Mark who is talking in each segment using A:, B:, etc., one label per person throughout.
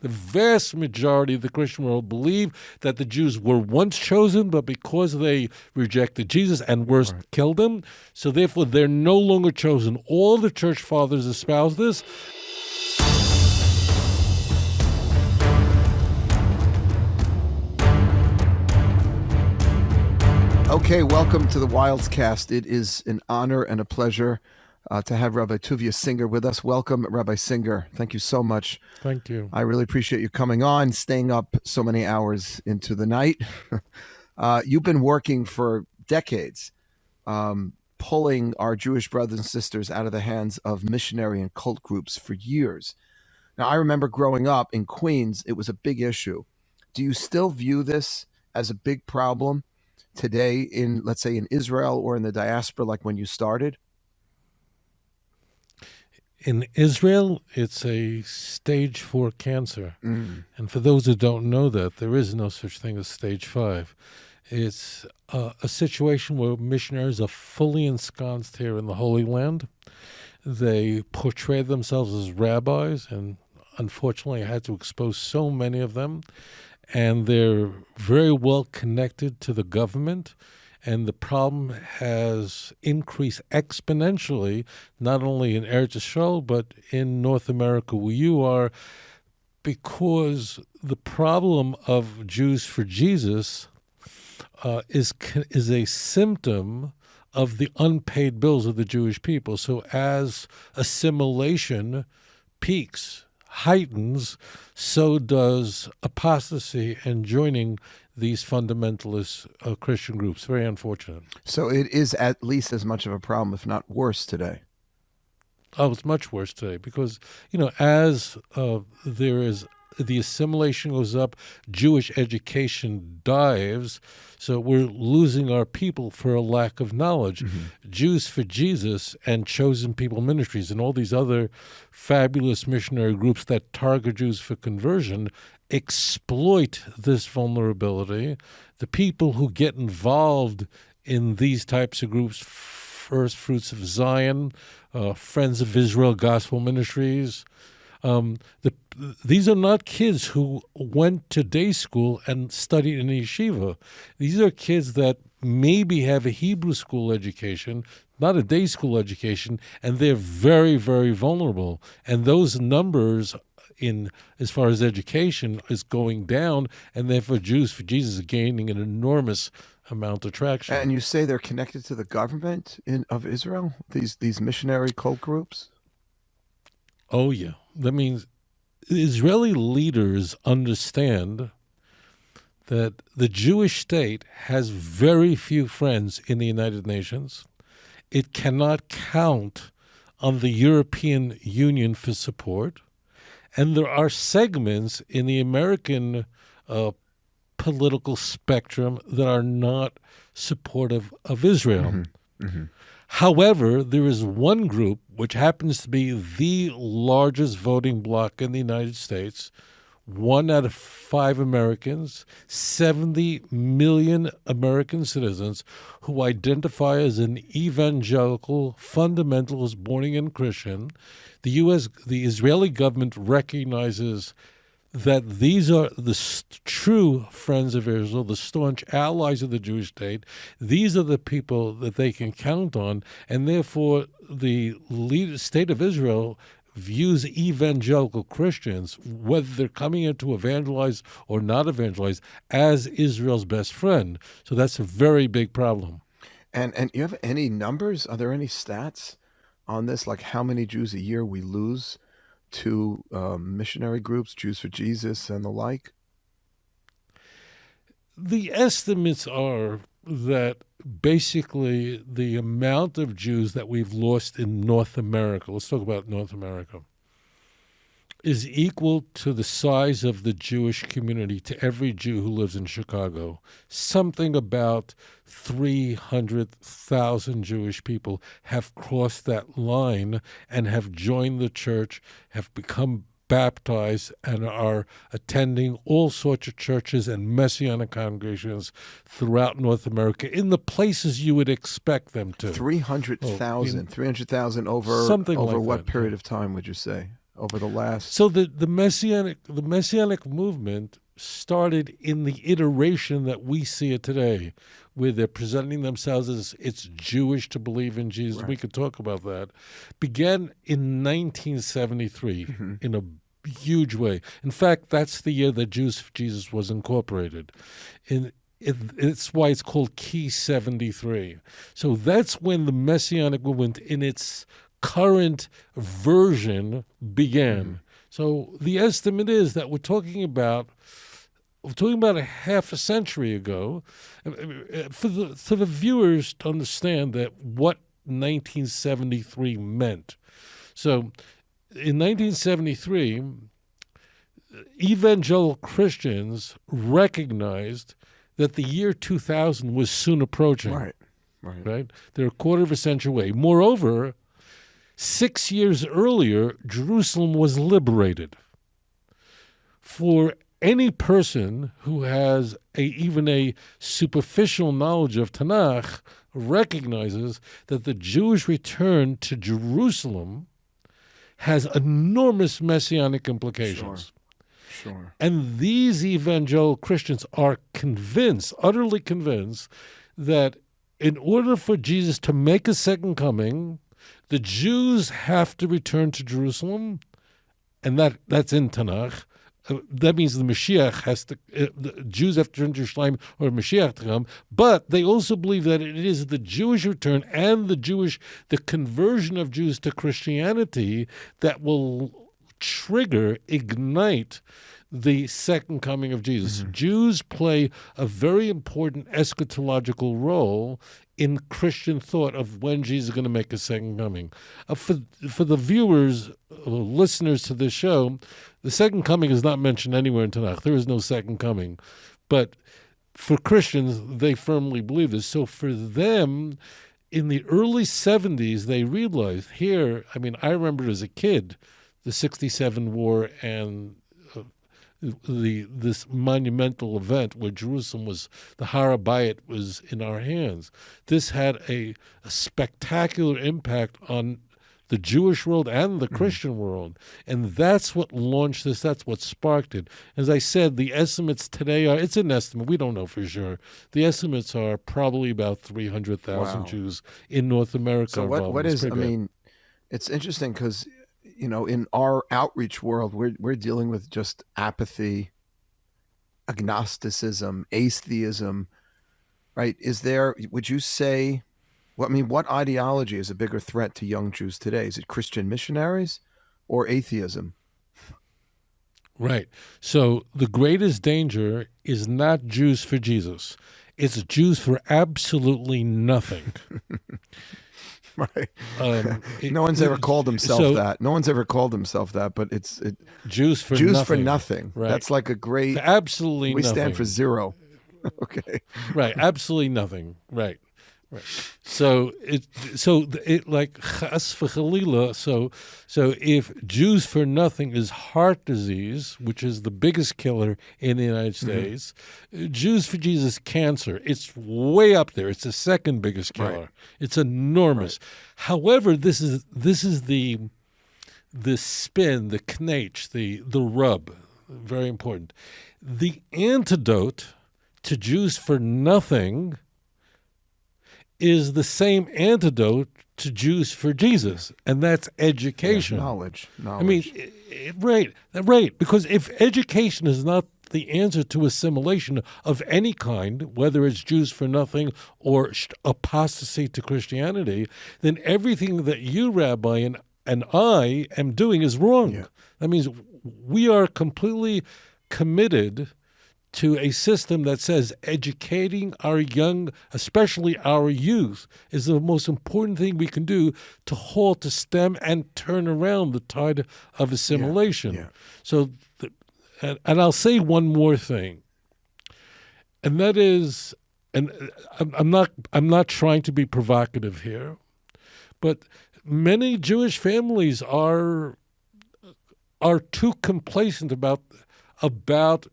A: The vast majority of the Christian world believe that the Jews were once chosen, but because they rejected Jesus and worse, killed him, so therefore they're no longer chosen. All the church fathers espouse this.
B: Okay, welcome to the Wildscast. It is an honor and a pleasure to have Rabbi Tovia Singer with us. Welcome, Rabbi Singer. Thank you so much.
A: Thank you.
B: I really appreciate you coming on, staying up so many hours into the night. You've been working for decades, pulling our Jewish brothers and sisters out of the hands of missionary and cult groups for years. Now, I remember growing up in Queens, it was a big issue. Do you still view this as a big problem today in, let's say, in Israel or in the diaspora, like when you started?
A: In Israel, it's a stage 4 cancer. And for those who don't know that, there is no such thing as stage 5. It's a situation where missionaries are fully ensconced here in the Holy Land. They portray themselves as rabbis, and unfortunately I had to expose so many of them. And they're very well connected to the government, and the problem has increased exponentially, not only in Eretz Yisrael, but in North America where you are, because the problem of Jews for Jesus is a symptom of the unpaid bills of the Jewish people. So as assimilation peaks, heightens, so does apostasy and joining these fundamentalist Christian groups. Very unfortunate.
B: So it is at least as much of a problem, if not worse, today.
A: Oh, it's much worse today because, as there is the assimilation goes up, Jewish education dives, so we're losing our people for a lack of knowledge. Jews for Jesus and Chosen People Ministries and all these other fabulous missionary groups that target Jews for conversion exploit this vulnerability. The people who get involved in these types of groups, First Fruits of Zion, Friends of Israel Gospel Ministries, these are not kids who went to day school and studied in a yeshiva. These are kids that maybe have a Hebrew school education, not a day school education, and they're very, very vulnerable. And those numbers as far as education is going down, and therefore Jews for Jesus are gaining an enormous amount of traction.
B: And you say they're connected to the government of Israel, these missionary cult groups?
A: Oh, yeah. That means Israeli leaders understand that the Jewish state has very few friends in the United Nations. It cannot count on the European Union for support. And there are segments in the American political spectrum that are not supportive of Israel. However, there is one group which happens to be the largest voting bloc in the United States, 1 out of 5 Americans, 70 million American citizens who identify as an evangelical, fundamentalist, born-again Christian. The Israeli government recognizes that these are the true friends of Israel, the staunch allies of the Jewish state. These are the people that they can count on, and therefore the state of Israel views evangelical Christians, whether they're coming in to evangelize or not evangelize, as Israel's best friend. So that's a very big problem.
B: And you have any numbers? Are there any stats on this, like how many Jews a year we lose to missionary groups, Jews for Jesus and the like?
A: The estimates are that basically the amount of Jews that we've lost in North America, let's talk about North America, is equal to the size of the Jewish community to every Jew who lives in Chicago. Something about 300,000 Jewish people have crossed that line and have joined the church, have become baptized, and are attending all sorts of churches and Messianic congregations throughout North America in the places you would expect them to.
B: 300,000. 300,000 over
A: something
B: over
A: like
B: what
A: that,
B: period of time would you say? over the last.
A: So the Messianic movement started in the iteration that we see it today, where they're presenting themselves as it's Jewish to believe in Jesus.
B: Right.
A: We could talk about that. Began in 1973 in a huge way. In fact, that's the year that Jews for Jesus was incorporated. It's why it's called Key 73. So that's when the Messianic movement in its current version began. So the estimate is that we're talking about a half a century ago. For the viewers to understand that what 1973 meant. So in 1973, evangelical Christians recognized that the year 2000 was soon approaching. Right? They're a quarter of a century away. Moreover, 6 years earlier, Jerusalem was liberated. For any person who has even a superficial knowledge of Tanakh recognizes that the Jewish return to Jerusalem has enormous messianic implications.
B: Sure.
A: And these evangelical Christians are convinced, utterly convinced, that in order for Jesus to make a second coming, the Jews have to return to Jerusalem, and that's in Tanakh. That means the Mashiach the Jews have to return to Jerusalem or Mashiach to come, but they also believe that it is the Jewish return and the conversion of Jews to Christianity that will ignite the second coming of Jesus. Jews play a very important eschatological role in Christian thought of when Jesus is going to make a second coming. For the viewers, listeners to this show, the second coming is not mentioned anywhere in Tanakh. There is no second coming. But for Christians, they firmly believe this. So for them, in the early 70s, they realized I remember as a kid, the 67 war and this monumental event where Jerusalem the Har HaBayit was in our hands. This had a spectacular impact on the Jewish world and the Christian world. And that's what launched this. That's what sparked it. As I said, the estimates today it's an estimate. We don't know for sure. The estimates are probably about 300,000 Jews in North America.
B: So what is, it's interesting because, in our outreach world, we're dealing with just apathy, agnosticism, atheism, right? Would you say, what ideology is a bigger threat to young Jews today? Is it Christian missionaries or atheism?
A: Right. So the greatest danger is not Jews for Jesus. It's Jews for absolutely nothing.
B: Right. No one's ever called himself that. No one's ever called himself that, but it's
A: Jews for
B: Jews
A: nothing.
B: for nothing. Right. That's like a great.
A: For absolutely
B: we
A: nothing.
B: stand for zero. Okay.
A: Right. Absolutely nothing. Right. So it like chas v'chalila. So if Jews for nothing is heart disease, which is the biggest killer in the United States, Jews for Jesus cancer. It's way up there. It's the second biggest killer. Right. It's enormous. Right. However, this is the spin, the knach, the rub. Very important. The antidote to Jews for nothing is the same antidote to Jews for Jesus, and that's education.
B: Yeah, knowledge.
A: Right. Because if education is not the answer to assimilation of any kind, whether it's Jews for nothing or apostasy to Christianity, then everything that you, Rabbi, and I am doing is wrong. Yeah. That means we are completely committed to a system that says educating our young, especially our youth, is the most important thing we can do to halt, to stem, and turn around the tide of assimilation. Yeah. So, and I'll say one more thing, and that is, and I'm not trying to be provocative here, but many Jewish families are too complacent about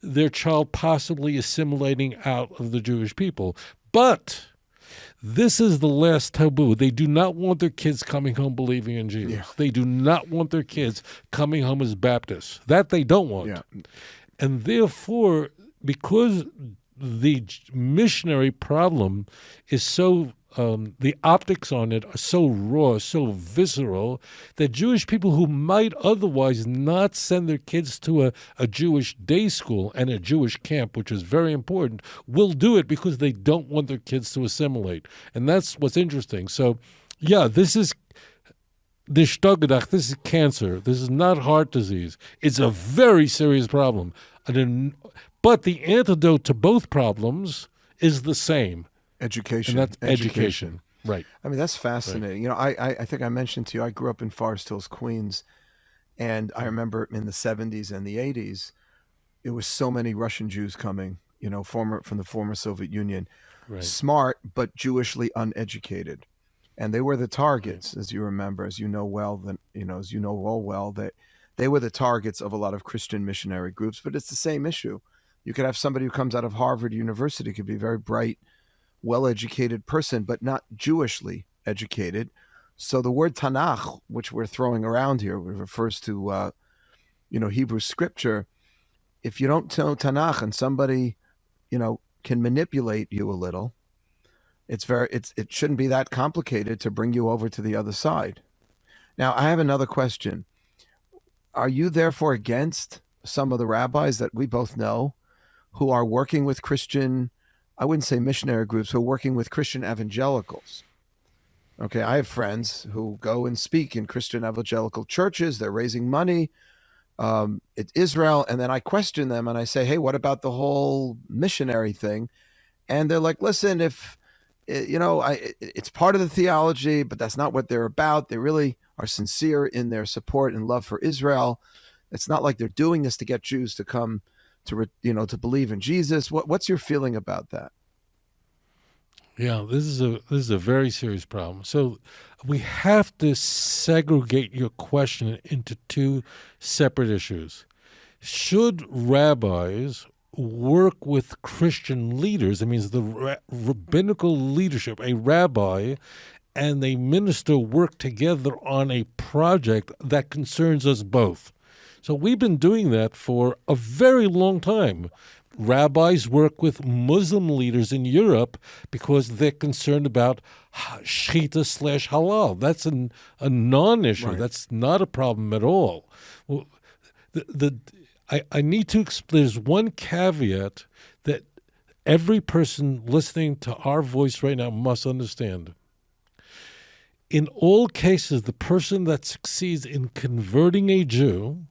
A: their child possibly assimilating out of the Jewish people. But This is the last taboo. They do not want their kids coming home believing in Jesus.
B: Yeah.
A: They do not want their kids coming home as Baptists. That they don't want.
B: Yeah.
A: And therefore, because the missionary problem is so, the optics on it are so raw, so visceral, that Jewish people who might otherwise not send their kids to a Jewish day school and a Jewish camp, which is very important, will do it because they don't want their kids to assimilate. And that's what's interesting. So, yeah, this is this is cancer. This is not heart disease. It's a very serious problem. But the antidote to both problems is the same.
B: Education.
A: And that's education. Right.
B: I mean, that's fascinating. Right. I think I mentioned to you, I grew up in Forest Hills, Queens, and I remember in the 70s and the 80s, there was so many Russian Jews coming, from the former Soviet Union,
A: Right.
B: smart but Jewishly uneducated. And they were the targets, as you remember, as you know well, that they were the targets of a lot of Christian missionary groups. But it's the same issue. You could have somebody who comes out of Harvard University, could be a very bright, well-educated person, but not Jewishly educated. So the word Tanakh, which we're throwing around here, refers to, Hebrew scripture. If you don't know Tanakh and somebody, can manipulate you a little, it shouldn't be that complicated to bring you over to the other side. Now, I have another question. Are you therefore against some of the rabbis that we both know who are working with Christian, I wouldn't say missionary groups, who are working with Christian evangelicals? Okay, I have friends who go and speak in Christian evangelical churches. They're raising money. It's Israel. And then I question them and I say, hey, what about the whole missionary thing? And they're like, listen, if, it's part of the theology, but that's not what they're about. They really are sincere in their support and love for Israel. It's not like they're doing this to get Jews to come to believe in Jesus. What's your feeling about that?
A: Yeah, this is a very serious problem. So we have to segregate your question into two separate issues. Should rabbis work with Christian leaders? That means the rabbinical leadership, a rabbi and a minister work together on a project that concerns us both. So we've been doing that for a very long time. Rabbis work with Muslim leaders in Europe because they're concerned about shechita/halal. That's a non-issue. Right. That's not a problem at all. Well, I need to explain. There's one caveat that every person listening to our voice right now must understand. In all cases, the person that succeeds in converting a Jew,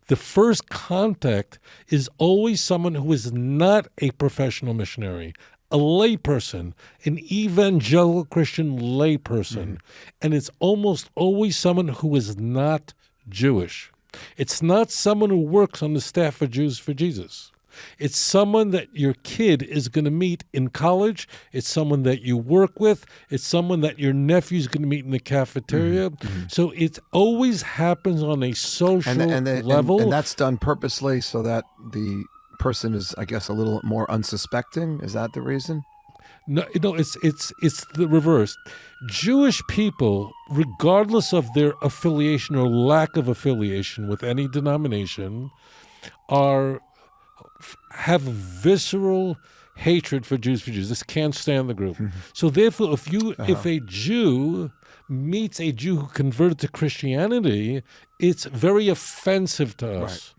A: the first contact is always someone who is not a professional missionary, a layperson, an evangelical Christian layperson. Mm-hmm. And it's almost always someone who is not Jewish. It's not someone who works on the staff of Jews for Jesus. It's someone that your kid is going to meet in college. It's someone that you work with. It's someone that your nephew's going to meet in the cafeteria. Mm-hmm. So it always happens on a social level.
B: And that's done purposely so that the person is, I guess, a little more unsuspecting. Is that the reason?
A: No, it's the reverse. Jewish people, regardless of their affiliation or lack of affiliation with any denomination, have visceral hatred for Jews. This can't stand the group. Mm-hmm. So therefore, if a Jew meets a Jew who converted to Christianity, it's very offensive to us.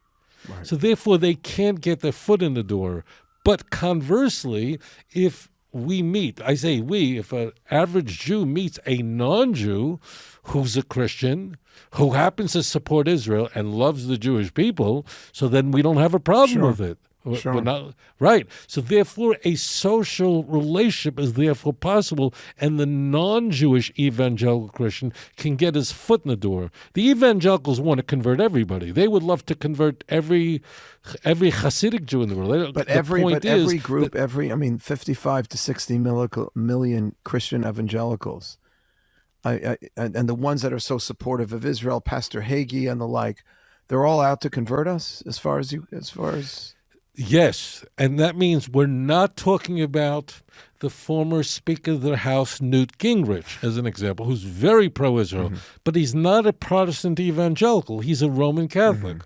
A: Right. So therefore, they can't get their foot in the door. But conversely, if if an average Jew meets a non-Jew who's a Christian, who happens to support Israel and loves the Jewish people, so then we don't have a problem with it.
B: Sure.
A: We're not, right. So therefore, a social relationship is therefore possible, and the non-Jewish evangelical Christian can get his foot in the door. The evangelicals want to convert everybody. They would love to convert every Hasidic Jew in the world.
B: But every group, 55 to 60 million Christian evangelicals, and the ones that are so supportive of Israel, Pastor Hagee and the like, they're all out to convert us. As far as
A: Yes, and that means we're not talking about the former Speaker of the House, Newt Gingrich, as an example, who's very pro-Israel, but he's not a Protestant evangelical. He's a Roman Catholic.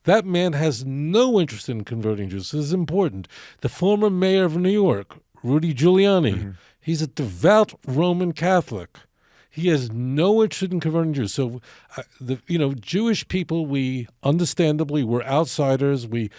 A: That man has no interest in converting Jews. This is important. The former mayor of New York, Rudy Giuliani, he's a devout Roman Catholic. He has no interest in converting Jews. So, Jewish people, we understandably, we're outsiders. We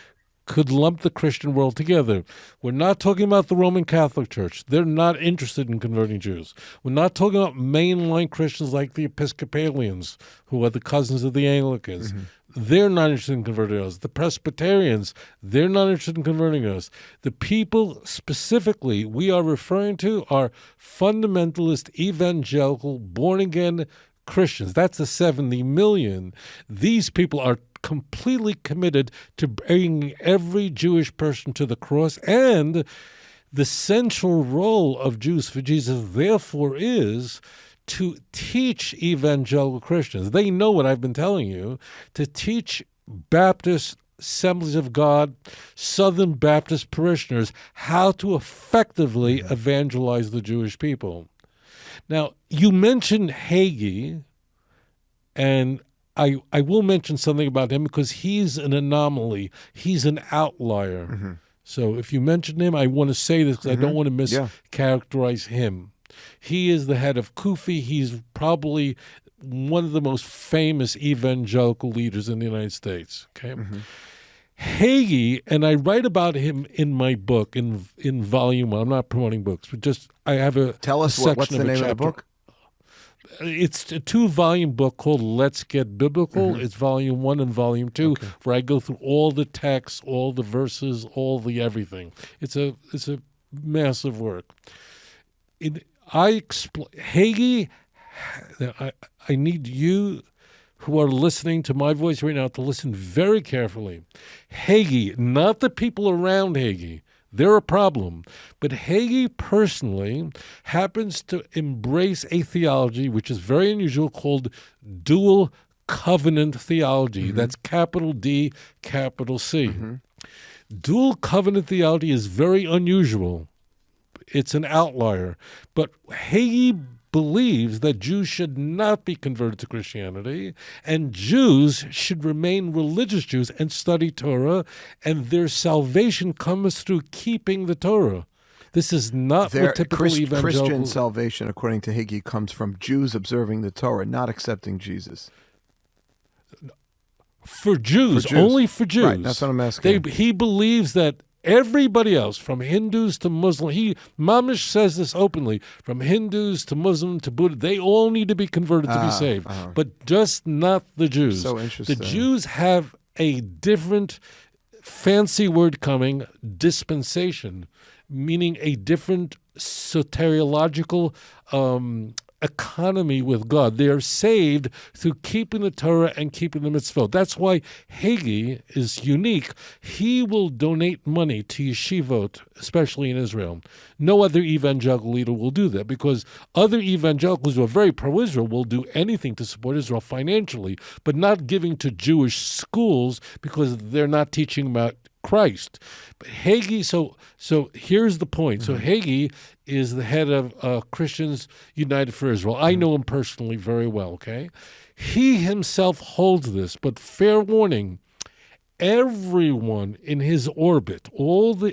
A: could lump the Christian world together. We're not talking about the Roman Catholic Church. They're not interested in converting Jews. We're not talking about mainline Christians like the Episcopalians, who are the cousins of the Anglicans. They're not interested in converting us. The Presbyterians, they're not interested in converting us. The people specifically we are referring to are fundamentalist, evangelical, born-again Christians. That's the 70 million. These people are completely committed to bringing every Jewish person to the cross, and the central role of Jews for Jesus, therefore, is to teach evangelical Christians. They know what I've been telling you, to teach Baptist Assemblies of God, Southern Baptist parishioners, how to effectively evangelize the Jewish people. Now, you mentioned Hagee, and I will mention something about him because he's an anomaly. He's an outlier. So if you mention him, I want to say this because I don't want to mischaracterize him. He is the head of Kufi. He's probably one of the most famous evangelical leaders in the United States. Okay, Hagee, and I write about him in my book in volume 1. I'm not promoting books, but just I have a
B: Tell us what's the name of the book.
A: It's a 2-volume book called Let's Get Biblical. It's volume 1 and volume 2, where I go through all the texts, all the verses, all the everything. It's a massive work. Hagee, I need you who are listening to my voice right now to listen very carefully. Hagee, not the people around Hagee. They're a problem. But Hagee personally happens to embrace a theology which is very unusual called dual covenant theology. That's capital D, capital C. Dual covenant theology is very unusual. It's an outlier. But Hagee believes that Jews should not be converted to Christianity, and Jews should remain religious Jews and study Torah, and their salvation comes through keeping the Torah. This is not what typical evangelical...
B: Christian salvation, according to Hagee, comes from Jews observing the Torah, not accepting Jesus.
A: For Jews, only for Jews.
B: Right, that's what I'm asking.
A: He believes that everybody else, from Hindus to Muslim, Mamish says this openly, from Hindus to Muslim to Buddha, they all need to be converted to be saved, but just not the Jews.
B: So interesting.
A: The Jews have a different, fancy word coming, dispensation, meaning a different soteriological economy with God. They are saved through keeping the Torah and keeping the mitzvot. That's why Hagee is unique. He will donate money to yeshivot, especially in Israel. No other evangelical leader will do that because other evangelicals who are very pro-Israel will do anything to support Israel financially, but not giving to Jewish schools because they're not teaching about Christ. But Hagee, so here's the point. So Hagee is the head of Christians United for Israel. I know him personally very well, okay? He himself holds this, but fair warning, everyone in his orbit,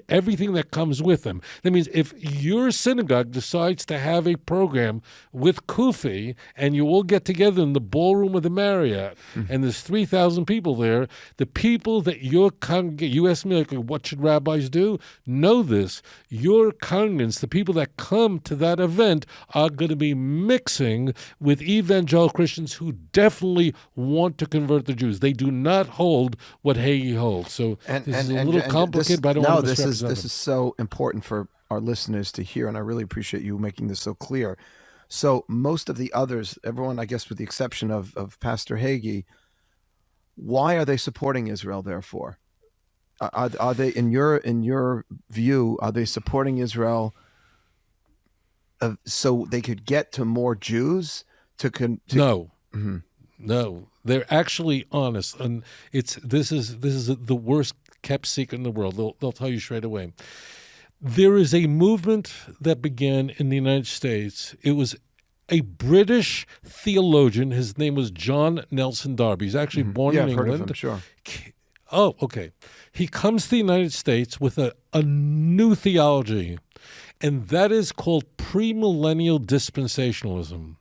A: everything that comes with him. That means if your synagogue decides to have a program with Kufi and you all get together in the ballroom of the Marriott and there's 3,000 people there, the people that your congregation, you ask me, like, what should rabbis do? Know this. Your congregants, the people that come to that event, are going to be mixing with evangelical Christians who definitely want to convert the Jews. They do not hold what Hagee holds. So this is a little complicated, but I don't want to misrepresent them.
B: This is so important for our listeners to hear, and I really appreciate you making this so clear. So most of the others, everyone, I guess with the exception of Pastor Hagee, why are they supporting Israel, therefore? Are they, in your view, are they supporting Israel so they could get to more Jews?
A: No. No, they're actually honest, and this is the worst kept secret in the world. They'll tell you straight away. There is a movement that began in the United States. It was a British theologian. His name was John Nelson Darby. He's actually born in
B: I've
A: England.
B: heard of him, sure.
A: Oh, okay. He comes to the United States with a new theology, and that is called Premillennial Dispensationalism.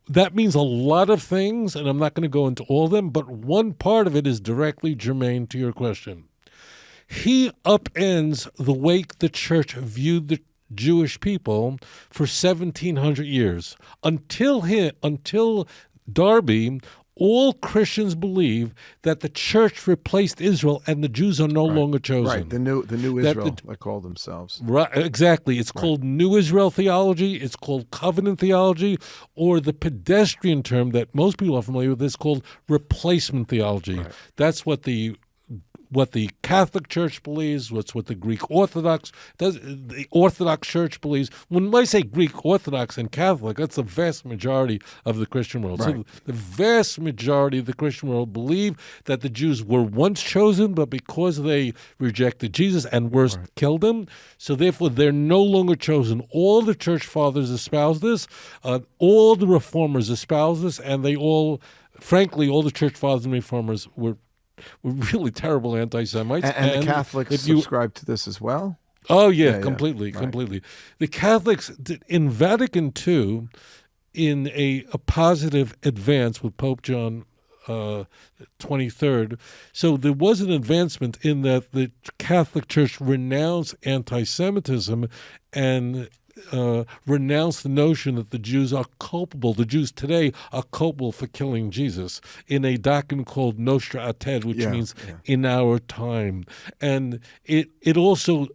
A: That means a lot of things, and I'm not going to go into all of them, but one part of it is directly germane to your question. He upends the way the church viewed the Jewish people for 1,700 years. Until Darby, all Christians believe that the church replaced Israel and the Jews are no longer chosen.
B: Right, the new Israel, they call themselves.
A: Right, exactly. It's called New Israel theology. It's called covenant theology, or the pedestrian term that most people are familiar with is called replacement theology.
B: Right.
A: That's what the Catholic Church believes, what's what the Greek Orthodox does, the Orthodox Church believes. When I say Greek Orthodox and Catholic, that's the vast majority of the Christian world.
B: Right.
A: So the vast majority of the Christian world believe that the Jews were once chosen, but because they rejected Jesus and worse, killed him, so therefore they're no longer chosen. All the church fathers espouse this, all the reformers espouse this, and they all, frankly, all the church fathers and reformers were really terrible anti-Semites.
B: And the Catholics subscribe to this as well?
A: Oh, yeah, completely. The Catholics, in Vatican II, in a positive advance with Pope John 23rd, so there was an advancement in that the Catholic Church renounced anti-Semitism and renounce the notion that the Jews are culpable. The Jews today are culpable for killing Jesus in a document called Nostra Aetate, which means in our time. And it also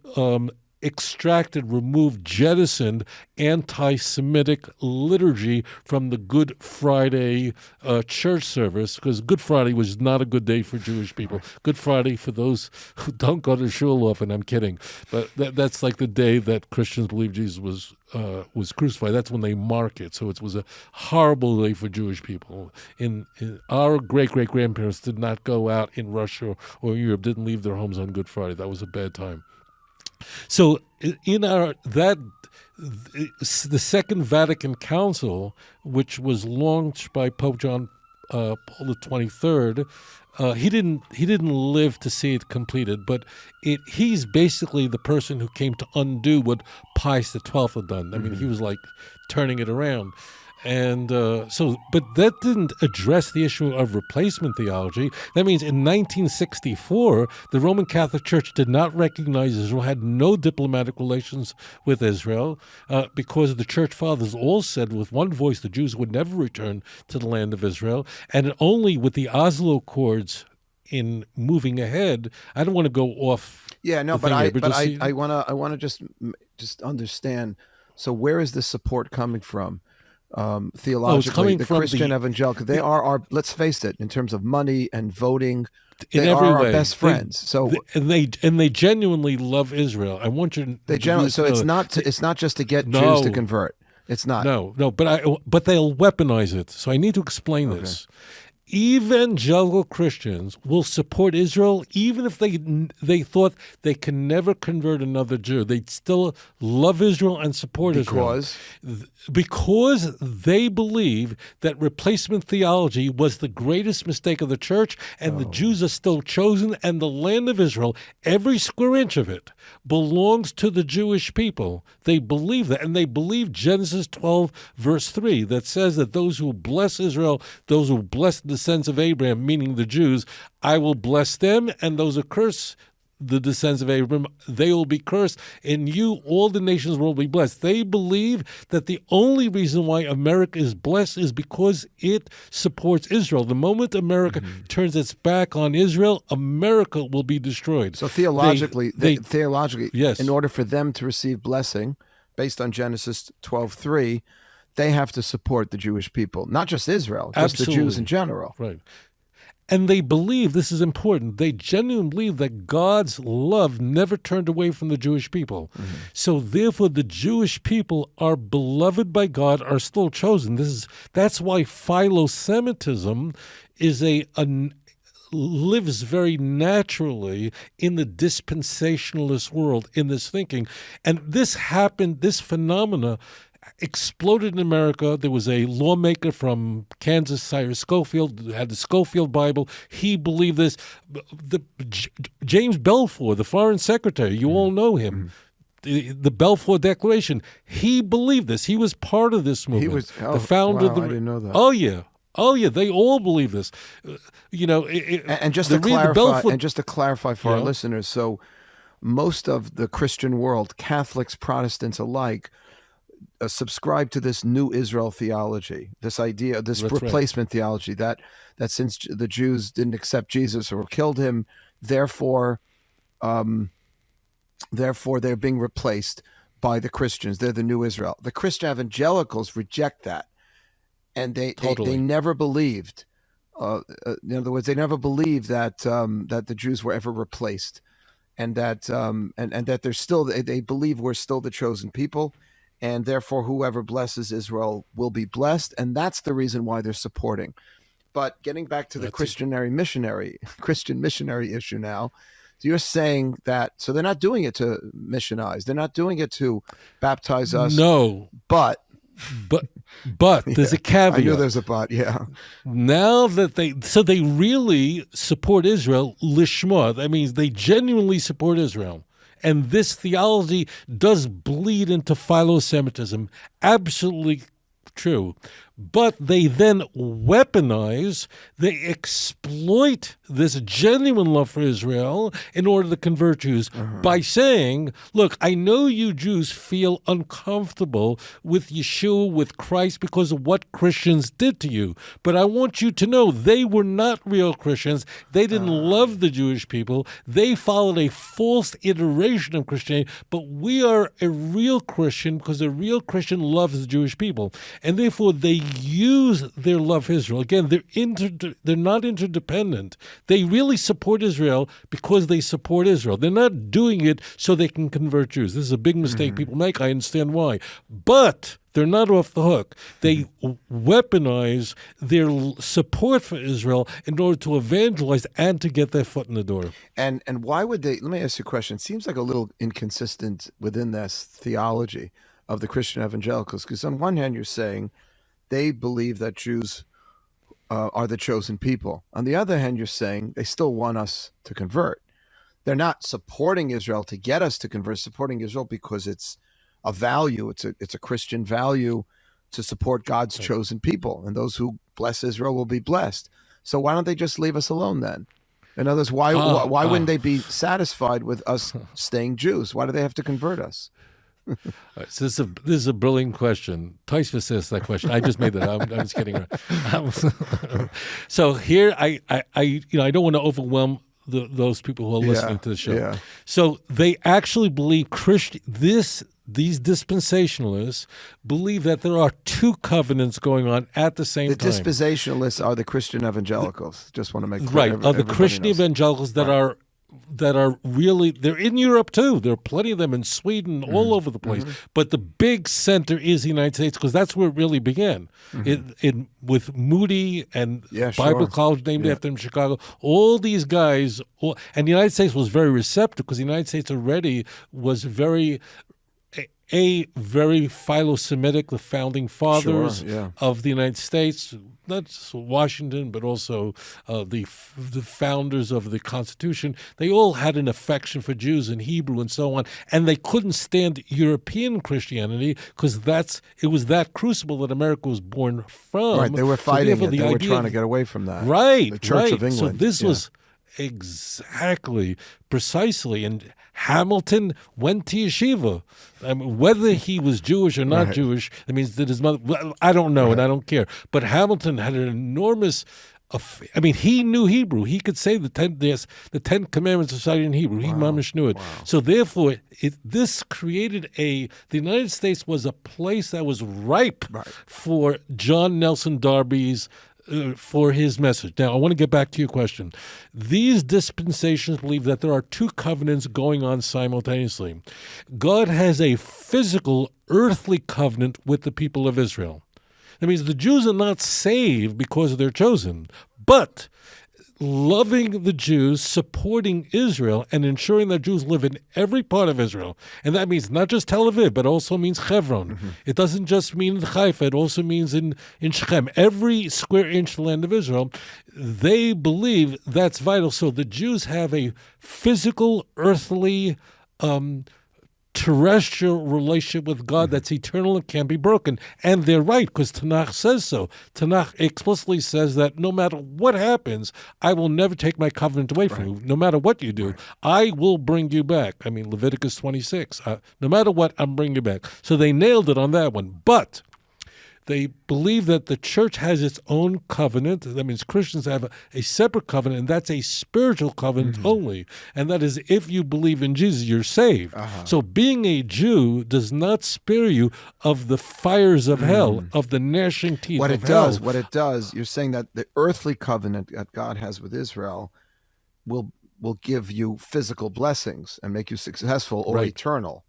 A: removed, jettisoned anti-Semitic liturgy from the Good Friday church service, because Good Friday was not a good day for Jewish people. Good Friday, for those who don't go to shul often, I'm kidding, but that's like the day that Christians believe Jesus was crucified. That's when they mark it. So it was a horrible day for Jewish people. In our great-great-grandparents did not go out in Russia or Europe, didn't leave their homes on Good Friday. That was a bad time. So the Second Vatican Council, which was launched by Pope John Paul the 23rd, he didn't live to see it completed, but he's basically the person who came to undo what Pius XII had done. I mean, he was like turning it around. And but that didn't address the issue of replacement theology. That means in 1964, the Roman Catholic Church did not recognize Israel, had no diplomatic relations with Israel, because the church fathers all said with one voice the Jews would never return to the land of Israel. And only with the Oslo Accords in moving ahead, I don't want to go off.
B: Yeah, no, but I want to just understand. So where is this support coming from? Theologically, the Christian evangelical, they are let's face it, in terms of money and voting, they are our best friends. So
A: they genuinely love Israel. I want you to
B: it's not just to get Jews to convert. It's not.
A: No, but they'll weaponize it. So I need to explain this. Evangelical Christians will support Israel even if they thought they can never convert another Jew. They'd still love Israel and support Israel. Because they believe that replacement theology was the greatest mistake of the church, and the Jews are still chosen, and the land of Israel, every square inch of it, belongs to the Jewish people. They believe that, and they believe Genesis 12, verse 3, that says that those who bless Israel, those who bless the descendants of Abraham, meaning the Jews, I will bless them, and those who curse the descendants of Abraham, they will be cursed. In you, all the nations will be blessed. They believe that the only reason why America is blessed is because it supports Israel. The moment America turns its back on Israel, America will be destroyed.
B: So theologically,
A: yes,
B: in order for them to receive blessing, based on Genesis 12:3, they have to support the Jewish people, not just Israel, just the Jews in general.
A: Right. And they believe, this is important, they genuinely believe that God's love never turned away from the Jewish people. So therefore the Jewish people are beloved by God, are still chosen. That's why Philo-Semitism is lives very naturally in the dispensationalist world, in this thinking. And this happened, this phenomena exploded in America. There was a lawmaker from Kansas, Cyrus Schofield, who had the Schofield Bible. He believed this. James Balfour, the foreign secretary, you all know him. The Balfour Declaration, he believed this. He was part of this movement.
B: He was
A: the founder of the.
B: I didn't know that.
A: Oh yeah, they all believe this.
B: And just to clarify for our listeners, so most of the Christian world, Catholics, Protestants alike, subscribe to this new Israel theology, this idea, this replacement theology, that since the Jews didn't accept Jesus or killed him, therefore they're being replaced by the Christians. They're the new Israel. The Christian evangelicals reject that, and they never believed. In other words, they never believed that that the Jews were ever replaced, and that and that they're still. They believe we're still the chosen people, and therefore whoever blesses Israel will be blessed, and that's the reason why they're supporting. But getting back to the Christian missionary issue now. So you're saying that, so they're not doing it to missionize. They're not doing it to baptize us.
A: No.
B: But
A: there's a caveat.
B: I knew there's a but, yeah.
A: Now that they really support Israel, lishma. That means they genuinely support Israel. And this theology does bleed into philo-Semitism. Absolutely true. But they then weaponize, they exploit this genuine love for Israel in order to convert Jews by saying, look, I know you Jews feel uncomfortable with Yeshua, with Christ, because of what Christians did to you. But I want you to know they were not real Christians. They didn't love the Jewish people. They followed a false iteration of Christianity. But we are a real Christian because a real Christian loves the Jewish people. And therefore they use their love for Israel. Again, they're not interdependent. They really support Israel because they support Israel. They're not doing it so they can convert Jews. This is a big mistake people make. I understand why. But they're not off the hook. They weaponize their support for Israel in order to evangelize and to get their foot in the door.
B: And why would they, let me ask you a question. It seems like a little inconsistent within this theology of the Christian evangelicals, because on one hand you're saying they believe that Jews are the chosen people. On the other hand, you're saying they still want us to convert. They're not supporting Israel to get us to convert, supporting Israel because it's a value. It's a Christian value to support God's chosen people. And those who bless Israel will be blessed. So why don't they just leave us alone then? In other words, why wouldn't they be satisfied with us staying Jews? Why do they have to convert us?
A: Right, so this is a brilliant question. Taisvis asked that question. I just made that. I'm just kidding. So here, I don't want to overwhelm those people who are listening to the show. Yeah. So they actually believe these dispensationalists believe that there are two covenants going on at the same time.
B: The dispensationalists are the Christian evangelicals. Just want to make clear.
A: Right, are the Christian evangelicals that are really, they're in Europe too. There are plenty of them in Sweden, all over the place. But the big center is the United States because that's where it really began. With Moody and Bible College named after him in Chicago. All these guys, and the United States was very receptive because the United States already was very philo-Semitic, the founding fathers of the United States, not just Washington, but also the founders of the Constitution. They all had an affection for Jews and Hebrew and so on, and they couldn't stand European Christianity because it was that crucible that America was born from.
B: Right, they were fighting it. They were trying to get away from that.
A: Right,
B: the Church of England.
A: So this was precisely, and Hamilton went to yeshiva. I mean, whether he was Jewish or not Jewish, that means that his mother, I don't know, and I don't care. But Hamilton had an enormous, he knew Hebrew. He could say the 10 Commandments are cited in Hebrew. He mamish knew it. Wow. So therefore, this created the United States was a place that was ripe for John Nelson Darby's for his message. Now, I want to get back to your question. These dispensations believe that there are two covenants going on simultaneously. God has a physical, earthly covenant with the people of Israel. That means the Jews are not saved because they're chosen, but loving the Jews, supporting Israel, and ensuring that Jews live in every part of Israel. And that means not just Tel Aviv, but also means Hebron. It doesn't just mean Haifa, it also means in Shechem. Every square inch of the land of Israel, they believe that's vital. So the Jews have a physical, earthly, terrestrial relationship with God that's eternal and can't be broken. And they're right, because Tanakh says so. Tanakh explicitly says that no matter what happens, I will never take my covenant away from you. No matter what you do, I will bring you back. I mean, Leviticus 26. No matter what, I'm bringing you back. So they nailed it on that one. But they believe that the church has its own covenant. That means Christians have a separate covenant, and that's a spiritual covenant only. And that is, if you believe in Jesus, you're saved. So being a Jew does not spare you of the fires of hell, of the gnashing teeth of hell.
B: What it does, you're saying that the earthly covenant that God has with Israel will give you physical blessings and make you successful or eternal,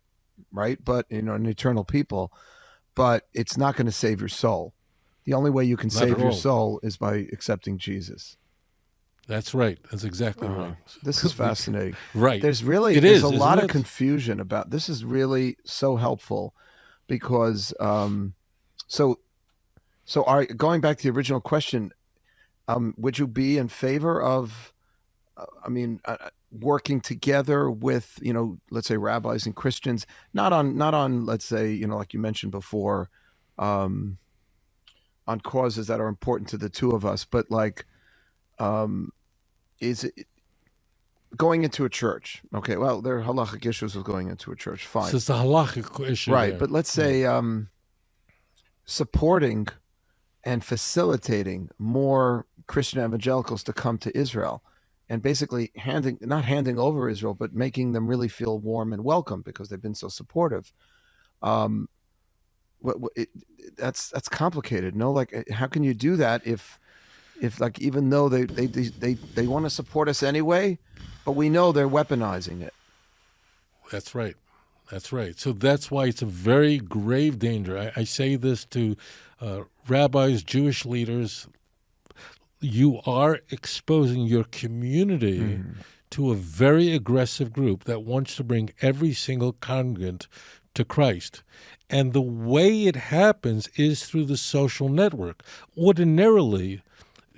B: right? But, an eternal people. But it's not going to save your soul. The only way you can save your soul is by accepting Jesus.
A: That's right. That's exactly right.
B: This is fascinating.
A: Right.
B: There's a lot of confusion about this. Is really so helpful because going back to the original question, would you be in favor of working together with, let's say rabbis and Christians, not on, let's say, like you mentioned before, on causes that are important to the two of us, but is it going into a church? Okay, well, there are halachic issues with going into a church. Fine.
A: So it's a halachic issue.
B: Right,
A: there.
B: But let's say supporting and facilitating more Christian evangelicals to come to Israel, and basically not handing over Israel, but making them really feel warm and welcome because they've been so supportive. That's complicated. No, how can you do that if even though they want to support us anyway, but we know they're weaponizing it.
A: That's right. So that's why it's a very grave danger. I say this to rabbis, Jewish leaders. You are exposing your community to a very aggressive group that wants to bring every single congregant to Christ. And the way it happens is through the social network. Ordinarily,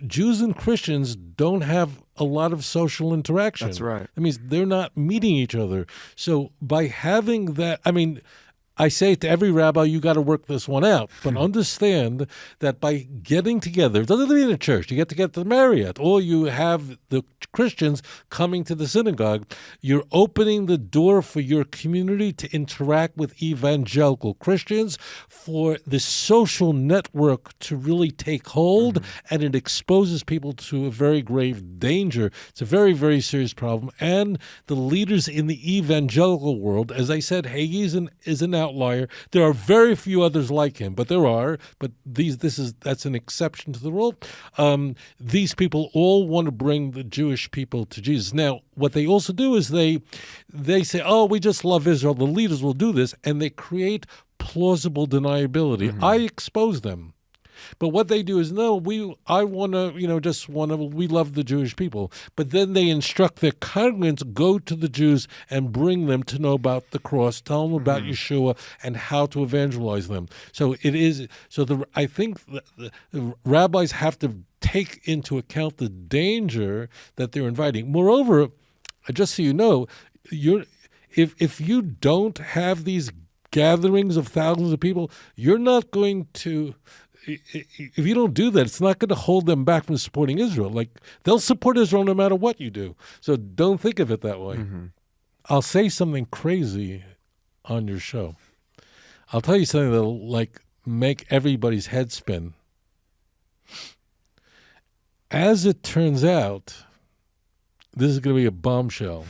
A: Jews and Christians don't have a lot of social interaction.
B: That's right.
A: That means they're not meeting each other. So by having that, I say to every rabbi, you got to work this one out. But understand that by getting together, it doesn't mean a church, you get together at the Marriott, or you have the Christians coming to the synagogue, you're opening the door for your community to interact with evangelical Christians, for the social network to really take hold, and it exposes people to a very grave danger. It's a very, very serious problem. And the leaders in the evangelical world, as I said, Hagee is an outlier. There are very few others like him, but there are. But that's an exception to the rule. These people all want to bring the Jewish people to Jesus. Now, what they also do is they say, "Oh, we just love Israel. The leaders will do this," and they create plausible deniability. I expose them. But what they do is, no, we love the Jewish people. But then they instruct their congregants, go to the Jews and bring them to know about the cross, tell them about Yeshua and how to evangelize them. So I think the rabbis have to take into account the danger that they're inviting. Moreover, just so you know, if you don't have these gatherings of thousands of people, you're not going to... If you don't do that, it's not going to hold them back from supporting Israel. They'll support Israel no matter what you do. So don't think of it that way. I'll say something crazy on your show. I'll tell you something that'll make everybody's head spin. As it turns out, this is going to be a bombshell.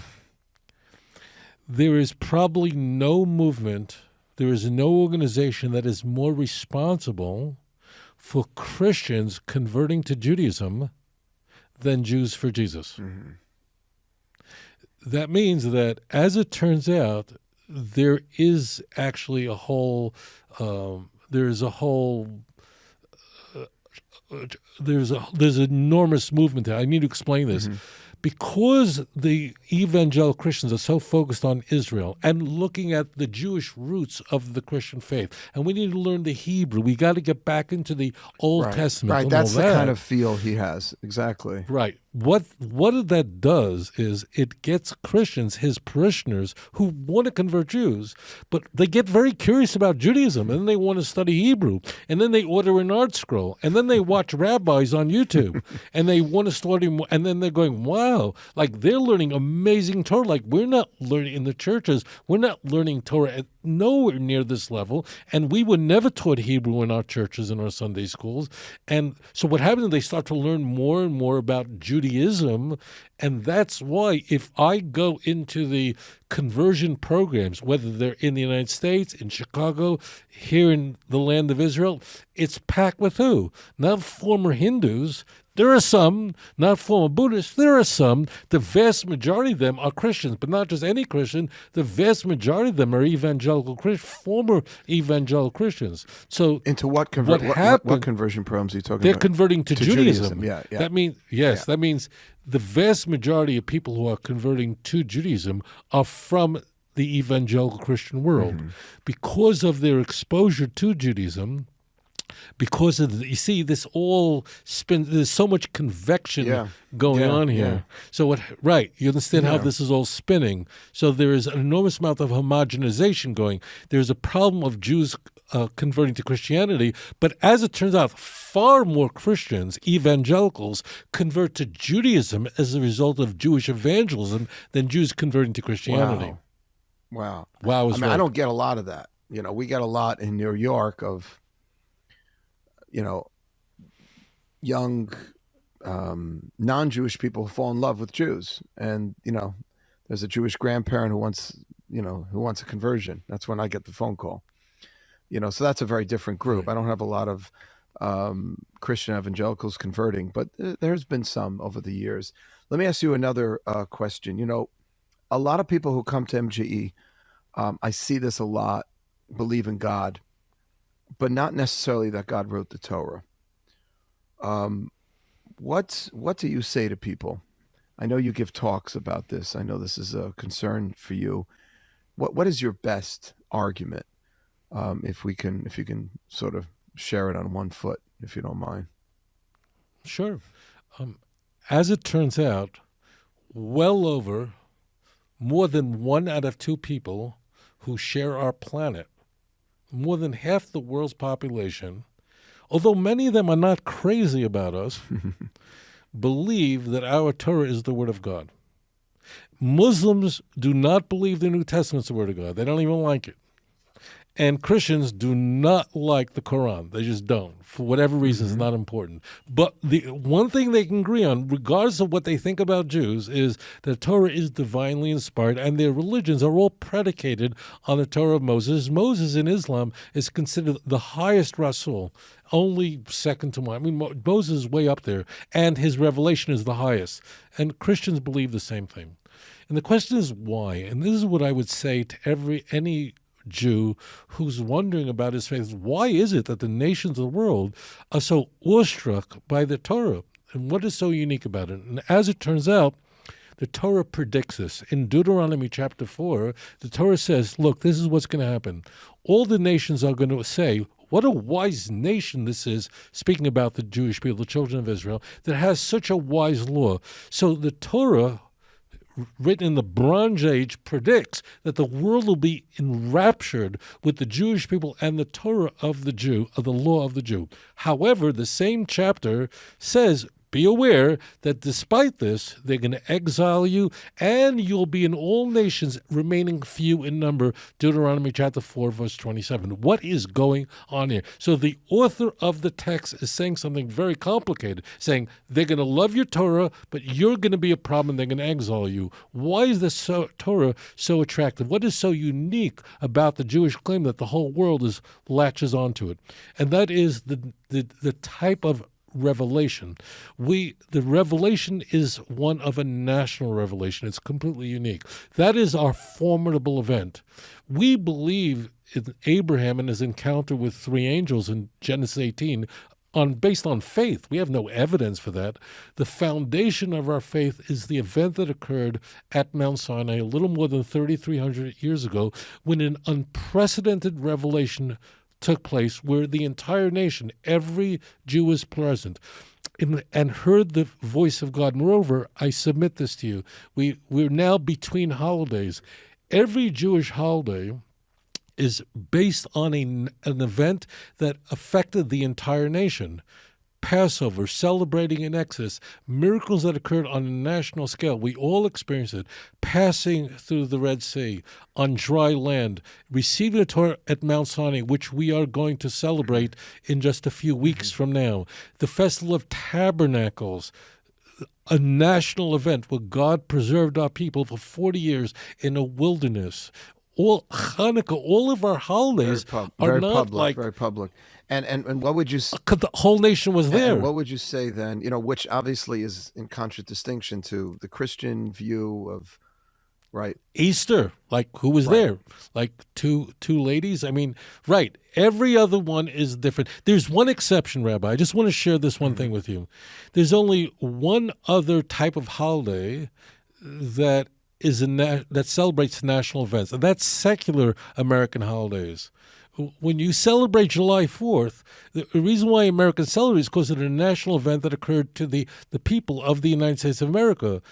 A: There is probably no movement, there is no organization that is more responsible for Christians converting to Judaism than Jews for Jesus. That means that, as it turns out, there is actually a whole there's enormous movement there. I need to explain this. Because the evangelical Christians are so focused on Israel and looking at the Jewish roots of the Christian faith, and we need to learn the Hebrew. We got to get back into the Old Testament.
B: Right,
A: and
B: that's
A: all
B: the
A: that.
B: kind of feel he has. Exactly.
A: Right. What that does is it gets Christians, his parishioners, who want to convert Jews, but they get very curious about Judaism, and then they want to study Hebrew, and then they order an art scroll, and then they watch rabbis on YouTube, and they want to study more, and then they're going, wow, like they're learning amazing Torah. Like we're not learning in the churches, we're not learning Torah at nowhere near this level, and we were never taught Hebrew in our churches, in our Sunday schools. And so what happens is they start to learn more and more about Judaism, and that's why if I go into the conversion programs, whether they're in the United States, in Chicago, here in the land of Israel, it's packed with who? Not former Hindus. There are some, not former Buddhists, there are some. The vast majority of them are Christians, but not just any Christian. The vast majority of them are evangelical Christians, former evangelical Christians. So
B: into what conversion programs are you talking
A: they're
B: about?
A: converting to Judaism.
B: Yeah.
A: That means, that means the vast majority of people who are converting to Judaism are from the evangelical Christian world. Because of their exposure to Judaism, because of you see, this all spins. There's so much convection going on here. So you understand how this is all spinning. So there is an enormous amount of homogenization going. There's a problem of Jews converting to Christianity, but as it turns out, far more Christians, evangelicals, convert to Judaism as a result of Jewish evangelism than Jews converting to Christianity.
B: Wow.
A: I
B: don't get a lot of that. We get a lot in New York of young non-Jewish people who fall in love with Jews, and there's a Jewish grandparent who wants a conversion. That's when I get the phone call. So that's a very different group. I don't have a lot of Christian evangelicals converting, but there's been some over the years. Let me ask you another question. A lot of people who come to MJE, I see this a lot, believe in God, but not necessarily that God wrote the Torah. What do you say to people? I know you give talks about this. I know this is a concern for you. What is your best argument? If you can sort of share it on one foot, if you don't mind.
A: Sure. As it turns out, well over more than 1 out of 2 people who share our planet, more than half the world's population, although many of them are not crazy about us, believe that our Torah is the Word of God. Muslims do not believe the New Testament is the Word of God. They don't even like it. And Christians do not like the Quran. They just don't. For whatever reason, it's not important. But the one thing they can agree on, regardless of what they think about Jews, is that Torah is divinely inspired, and their religions are all predicated on the Torah of Moses. Moses in Islam is considered the highest Rasul, only second to Muhammad. I mean, Moses is way up there, and his revelation is the highest. And Christians believe the same thing. And the question is why? And this is what I would say to any Jew who's wondering about his faith. Why is it that the nations of the world are so awestruck by the Torah? And what is so unique about it? And as it turns out, the Torah predicts this. In Deuteronomy chapter 4, the Torah says, look, this is what's going to happen. All the nations are going to say, what a wise nation this is, speaking about the Jewish people, the children of Israel, that has such a wise law. So the Torah, written in the Bronze Age, predicts that the world will be enraptured with the Jewish people and the Torah of the Jew, of the law of the Jew. However, the same chapter says, be aware that despite this, they're going to exile you, and you'll be in all nations, remaining few in number. Deuteronomy chapter 4, verse 27. What is going on here? So the author of the text is saying something very complicated, saying they're going to love your Torah, but you're going to be a problem, and they're going to exile you. Why is the Torah so attractive? What is so unique about the Jewish claim that the whole world latches onto it? And that is the type of revelation. The revelation is one of a national revelation. It's completely unique. That is our formidable event. We believe in Abraham and his encounter with 3 angels in Genesis 18 based on faith. We have no evidence for that. The foundation of our faith is the event that occurred at Mount Sinai a little more than 3,300 years ago, when an unprecedented revelation took place where the entire nation, every Jew was present and heard the voice of God. Moreover, I submit this to you. We're now between holidays. Every Jewish holiday is based on an event that affected the entire nation. Passover, celebrating an Exodus, miracles that occurred on a national scale. We all experience it. Passing through the Red Sea, on dry land, receiving the Torah at Mount Sinai, which we are going to celebrate in just a few weeks from now. The Festival of Tabernacles, a national event where God preserved our people for 40 years in a wilderness. All Hanukkah, all of our holidays are not
B: public,
A: like
B: very public. And what would you say?
A: The whole nation was there.
B: And what would you say then? Which obviously is in contradistinction to the Christian view of, right?
A: Easter, like who was there? Like two ladies. I mean, right. Every other one is different. There's one exception, Rabbi. I just want to share this one thing with you. There's only one other type of holiday that that celebrates national events, and that's secular American holidays. When you celebrate July 4th, the reason why Americans celebrate is because of a national event that occurred to the people of the United States of America.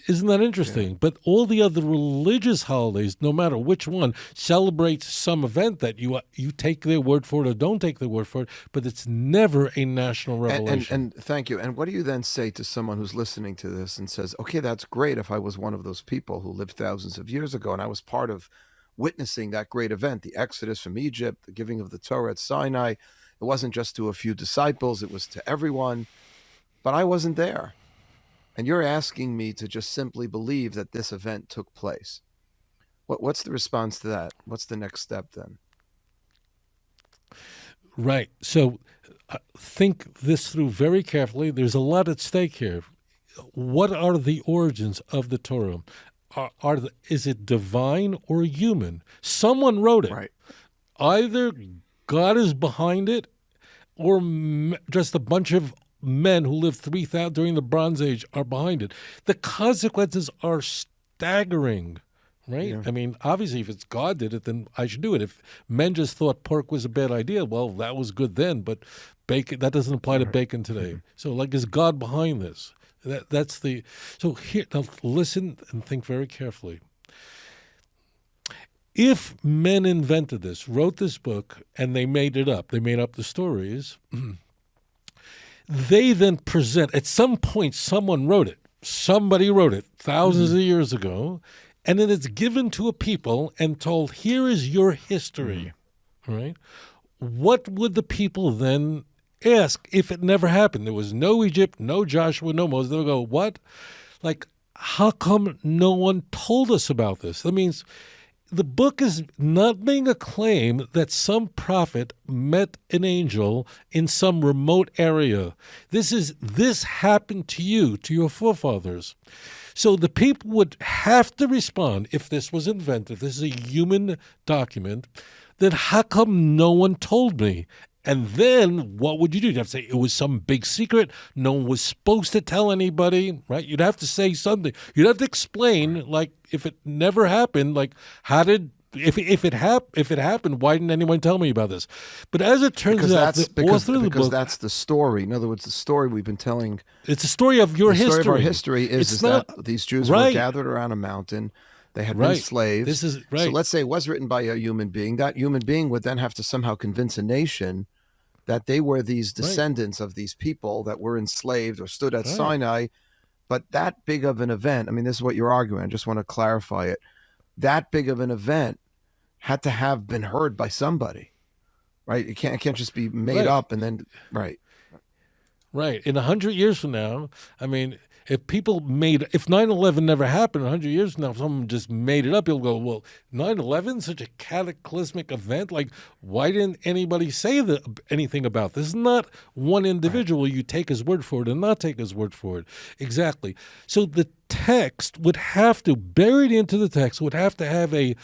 A: Isn't that interesting? Yeah. But all the other religious holidays, no matter which one, celebrate some event that you take their word for it or don't take their word for it, but it's never a national revelation.
B: And thank you. And what do you then say to someone who's listening to this and says, okay, that's great if I was one of those people who lived thousands of years ago and I was part of witnessing that great event, the Exodus from Egypt, the giving of the Torah at Sinai. It wasn't just to a few disciples, it was to everyone, but I wasn't there. And you're asking me to just simply believe that this event took place. What's the response to that? What's the next step then?
A: Right. So think this through very carefully. There's a lot at stake here. What are the origins of the Torah? Is it divine or human? Someone wrote it.
B: Right.
A: Either God is behind it or just a bunch of men who lived 3,000 during the Bronze Age are behind it. The consequences are staggering, right? Yeah. I mean, obviously, if it's God did it, then I should do it. If men just thought pork was a bad idea, well, that was good then, but bacon, that doesn't apply to bacon today. So, like, is God behind this? That's the... So here, now listen and think very carefully. If men invented this, wrote this book, and they made it up, they made up the stories... They then present, at some point, someone wrote it. Somebody wrote it thousands of years ago, and then it's given to a people and told, here is your history, right? What would the people then ask if it never happened? There was no Egypt, no Joshua, no Moses. They would go, what? Like, how come no one told us about this? That means the book is not making a claim that some prophet met an angel in some remote area. This happened to you, to your forefathers. So the people would have to respond, if this was invented, if this is a human document, then how come no one told me? And then what would you do? You'd have to say it was some big secret. No one was supposed to tell anybody, right? You'd have to say something. You'd have to explain, like, if it never happened, like, how did... If it happened, why didn't anyone tell me about this? But as it turns out,
B: because that's the story. In other words, the story we've been telling.
A: It's a story of your history.
B: The story of our history is that these Jews were gathered around a mountain. They had been slaves.
A: This is right.
B: So let's say it was written by a human being. That human being would then have to somehow convince a nation that they were these descendants of these people that were enslaved or stood at Sinai. But that big of an event, I mean, this is what you're arguing. I just want to clarify it. That big of an event had to have been heard by somebody, right? It can't just be made up and then, right.
A: In 100 years from now, I mean, if 9/11 never happened 100 years from now, if someone just made it up, you'll go, well, 9/11, such a cataclysmic event? Like, why didn't anybody say anything about this? It's not one individual. You take his word for it and not take his word for it. Exactly. So the text would have to, buried into the text, would have to have a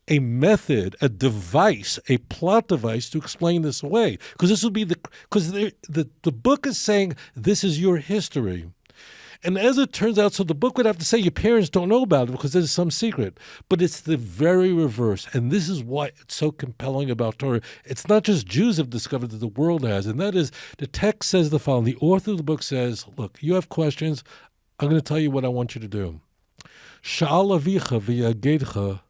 A: method, a device, a plot device to explain this away. Because this would be the book is saying this is your history. And as it turns out, so the book would have to say your parents don't know about it because there's some secret. But it's the very reverse. And this is why it's so compelling about Torah. It's not just Jews have discovered that the world has. And that is, the text says the following. The author of the book says, look, you have questions. I'm going to tell you what I want you to do. Sha'al avicha v'yagedcha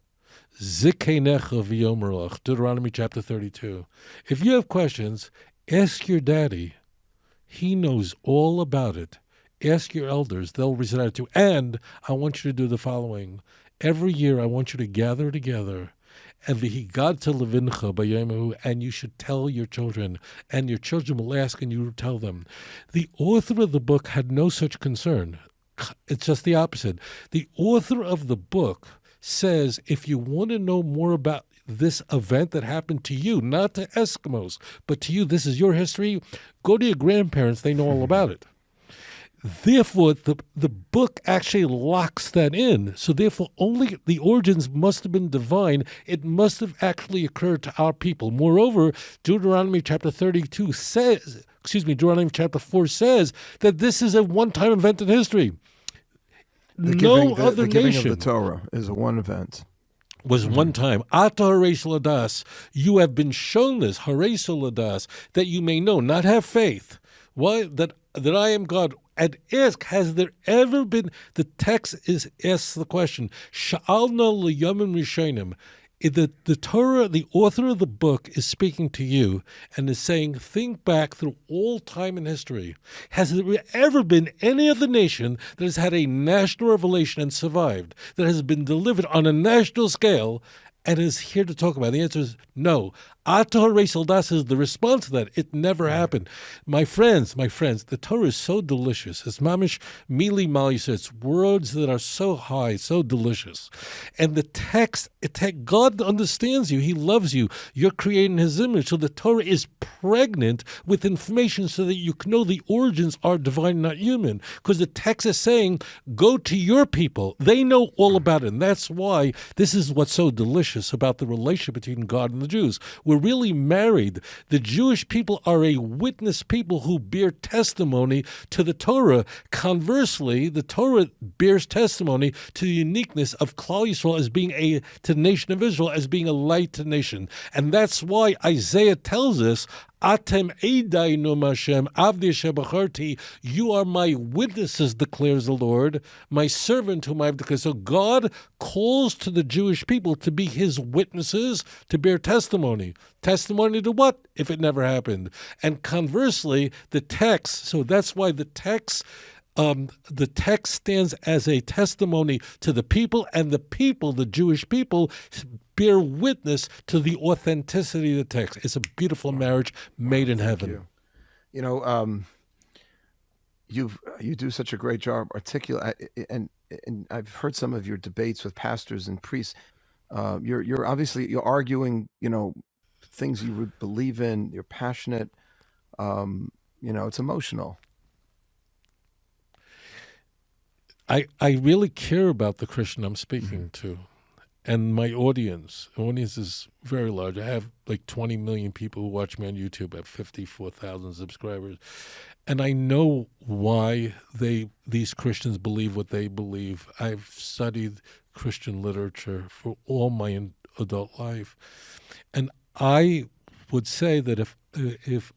A: zikeinecha v'yomer lach. Deuteronomy chapter 32. If you have questions, ask your daddy. He knows all about it. Ask your elders. They'll recite it to you. And I want you to do the following. Every year I want you to gather together and you should tell your children, and your children will ask and you will tell them. The author of the book had no such concern. It's just the opposite. The author of the book says, if you want to know more about this event that happened to you, not to Eskimos, but to you, this is your history, go to your grandparents, they know all about it. Therefore, the book actually locks that in. So therefore, only the origins must have been divine. It must have actually occurred to our people. Moreover, Deuteronomy chapter 32 says, Deuteronomy chapter 4 says that this is a one-time event in history.
B: The giving of the Torah is a one event.
A: Was one time. Ata hareis ladas, you have been shown this, hareis ladas, that you may know, not have faith. Why? That I am God. And ask, has there ever been, the text asks the question, Sha'alna l'yomim rishonim. The Torah, the author of the book is speaking to you and is saying, think back through all time in history. Has there ever been any other nation that has had a national revelation and survived, that has been delivered on a national scale and is here to talk about it? The answer is no. Ata hareis ladas is the response to that. It never happened. My friends, the Torah is so delicious. It's mamish mili mal yisrael. It's words that are so high, so delicious. And the text, God understands you. He loves you. You're created in His image. So the Torah is pregnant with information so that you can know the origins are divine, not human. Because the text is saying, go to your people. They know all about it. And that's why this is what's so delicious about the relationship between God and the Jews. We're really married. The Jewish people are a witness people who bear testimony to the Torah. Conversely, the Torah bears testimony to the uniqueness of Klal Yisrael as being to the nation of Israel, as being a light to the nation. And that's why Isaiah tells us, Atem Eidai Nom Hashem, Avdi Shebacharti, you are my witnesses, declares the Lord, my servant whom I have declared. So God calls to the Jewish people to be His witnesses, to bear testimony. Testimony to what? If it never happened. And conversely, the text, so that's why the text stands as a testimony to the people, and the people, the Jewish people, bear witness to the authenticity of the text. It's a beautiful marriage made in heaven.
B: You know, you do such a great job articulate, and I've heard some of your debates with pastors and priests. You're obviously arguing, things you would believe in. You're passionate. It's emotional.
A: I really care about the Christian I'm speaking to. And my audience is very large. I have like 20 million people who watch me on YouTube. I have 54,000 subscribers. And I know why these Christians believe what they believe. I've studied Christian literature for all my adult life. And I would say that if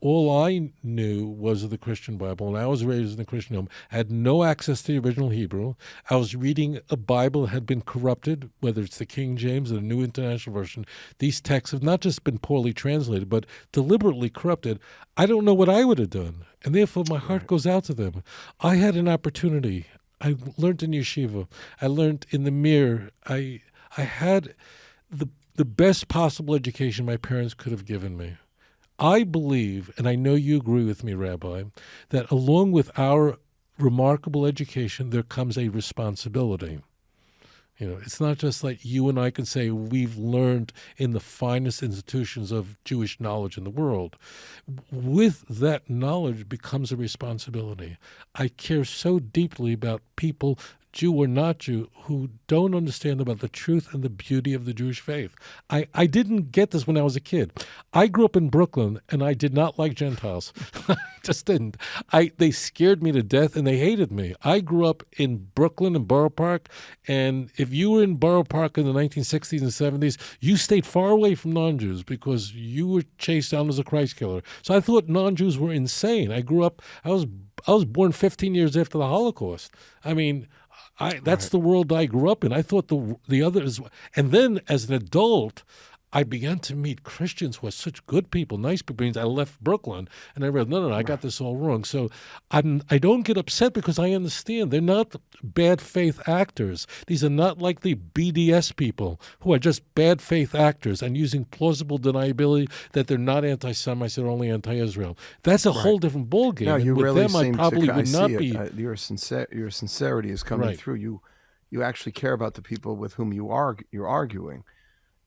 A: all I knew was the Christian Bible, and I was raised in a Christian home, I had no access to the original Hebrew. I was reading a Bible that had been corrupted, whether it's the King James or the New International Version. These texts have not just been poorly translated, but deliberately corrupted. I don't know what I would have done, and therefore my heart goes out to them. I had an opportunity. I learned in yeshiva. I learned in the mirror. I had the best possible education my parents could have given me. I believe, and I know you agree with me, Rabbi, that along with our remarkable education, there comes a responsibility. It's not just like you and I can say we've learned in the finest institutions of Jewish knowledge in the world. With that knowledge becomes a responsibility. I care so deeply about people, Jew or not Jew, who don't understand about the truth and the beauty of the Jewish faith. I didn't get this when I was a kid. I grew up in Brooklyn, and I did not like Gentiles. I just didn't. They scared me to death, and they hated me. I grew up in Brooklyn and Borough Park, and if you were in Borough Park in the 1960s and 70s, you stayed far away from non-Jews because you were chased down as a Christ killer. So I thought non-Jews were insane. I was born 15 years after the Holocaust. I mean, that's the world I grew up in. I thought the others, and then as an adult, I began to meet Christians who are such good people, nice people. I left Brooklyn, and I realized, no, I got this all wrong. So I don't get upset because I understand they're not bad faith actors. These are not like the BDS people who are just bad faith actors and using plausible deniability that they're not anti-Semites, they're only anti-Israel. That's a whole different ballgame.
B: No, you
A: with
B: really
A: them,
B: seem
A: I probably
B: to,
A: would
B: I
A: not
B: see
A: be.
B: it. Your sincerity is coming through. You actually care about the people with whom you're arguing.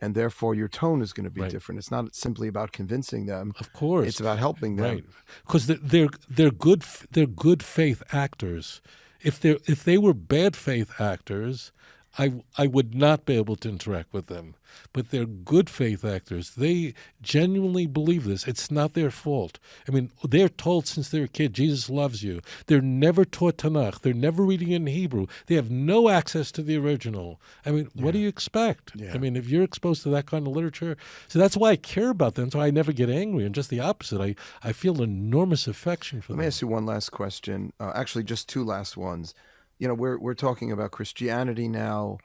B: And therefore, your tone is going to be different. It's not simply about convincing them.
A: Of course,
B: it's about helping them.
A: Right, because they're good faith actors. If they were bad faith actors, I would not be able to interact with them. But they're good faith actors. They genuinely believe this. It's not their fault. I mean, they're told since they're a kid, Jesus loves you. They're never taught Tanakh. They're never reading in Hebrew. They have no access to the original. I mean, what do you expect?
B: Yeah.
A: I mean, if you're exposed to that kind of literature, so that's why I care about them. So I never get angry. And just the opposite, I feel enormous affection for them.
B: Let me ask you one last question. Actually, just two last ones. We're talking about Christianity now.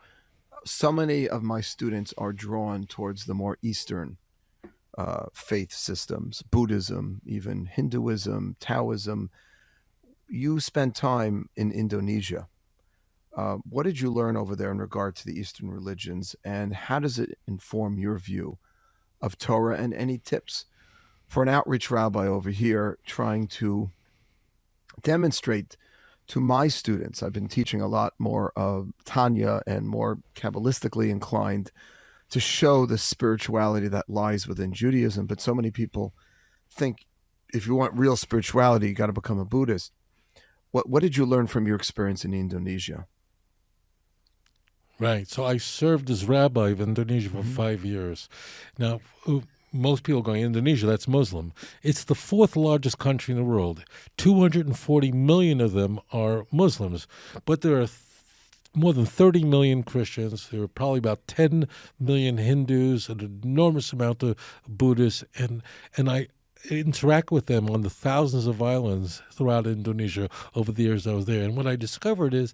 B: So many of my students are drawn towards the more Eastern faith systems, Buddhism, even Hinduism, Taoism. You spent time in Indonesia. What did you learn over there in regard to the Eastern religions, and how does it inform your view of Torah, and any tips for an outreach rabbi over here trying to demonstrate to my students? I've been teaching a lot more of Tanya and more Kabbalistically inclined, to show the spirituality that lies within Judaism. But so many people think if you want real spirituality, you got to become a Buddhist. What did you learn from your experience in Indonesia?
A: Right. So I served as rabbi of Indonesia for 5 years. Now, most people going, Indonesia, that's Muslim. It's the fourth largest country in the world. 240 million of them are Muslims, but there are more than 30 million Christians. There are probably about 10 million Hindus, an enormous amount of Buddhists, and I interact with them on the thousands of islands throughout Indonesia over the years I was there. And what I discovered is,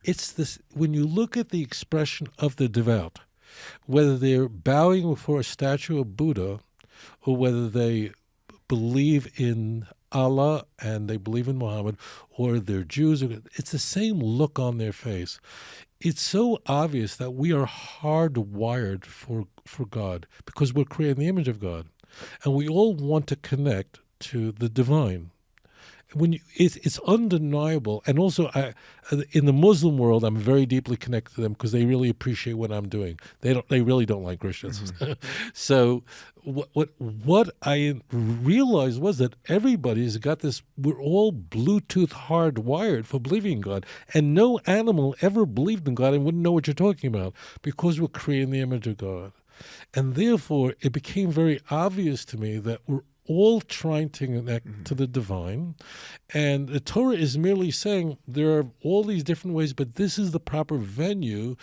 A: it's this, when you look at the expression of the devout, whether they're bowing before a statue of Buddha or whether they believe in Allah and they believe in Muhammad, or they're Jews, it's the same look on their face. It's so obvious that we are hardwired for God because we're created in the image of God. And we all want to connect to the divine. It's undeniable, and also in the Muslim world, I'm very deeply connected to them because they really appreciate what I'm doing. They really don't like Christians. So what I realized was that everybody's got this. We're all Bluetooth hardwired for believing in God, and no animal ever believed in God and wouldn't know what you're talking about because we're created in the image of God, and therefore it became very obvious to me that we're all trying to connect to the divine. And the Torah is merely saying there are all these different ways, but this is the proper venue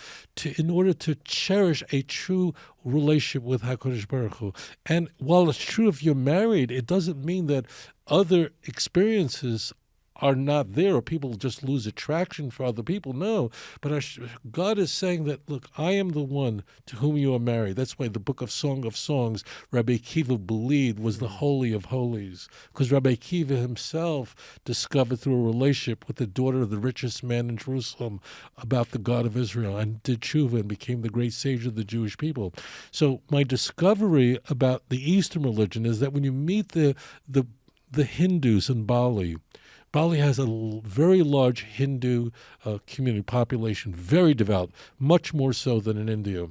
A: in order to cherish a true relationship with HaKadosh Baruch Hu. And while it's true if you're married, it doesn't mean that other experiences are not there or people just lose attraction for other people. No, but God is saying that, look, I am the one to whom you are married. That's why the book of Song of Songs, Rabbi Akiva believed was the Holy of Holies, because Rabbi Akiva himself discovered through a relationship with the daughter of the richest man in Jerusalem about the God of Israel and did tshuva and became the great savior of the Jewish people. So my discovery about the Eastern religion is that when you meet the Hindus in Bali, Bali has a very large Hindu community population, very devout, much more so than in India.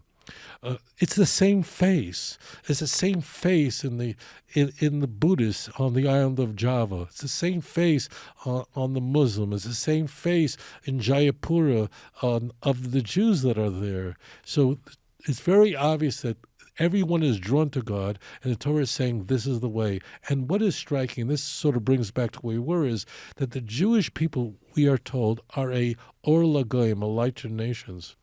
A: It's the same face. It's the same face in the Buddhists on the island of Java. It's the same face on the Muslim. It's the same face in Jayapura of the Jews that are there. So it's very obvious that everyone is drawn to God, and the Torah is saying this is the way. And what is striking, this sort of brings back to where we were, is that the Jewish people, we are told, are a or lagoyim, a light to nations.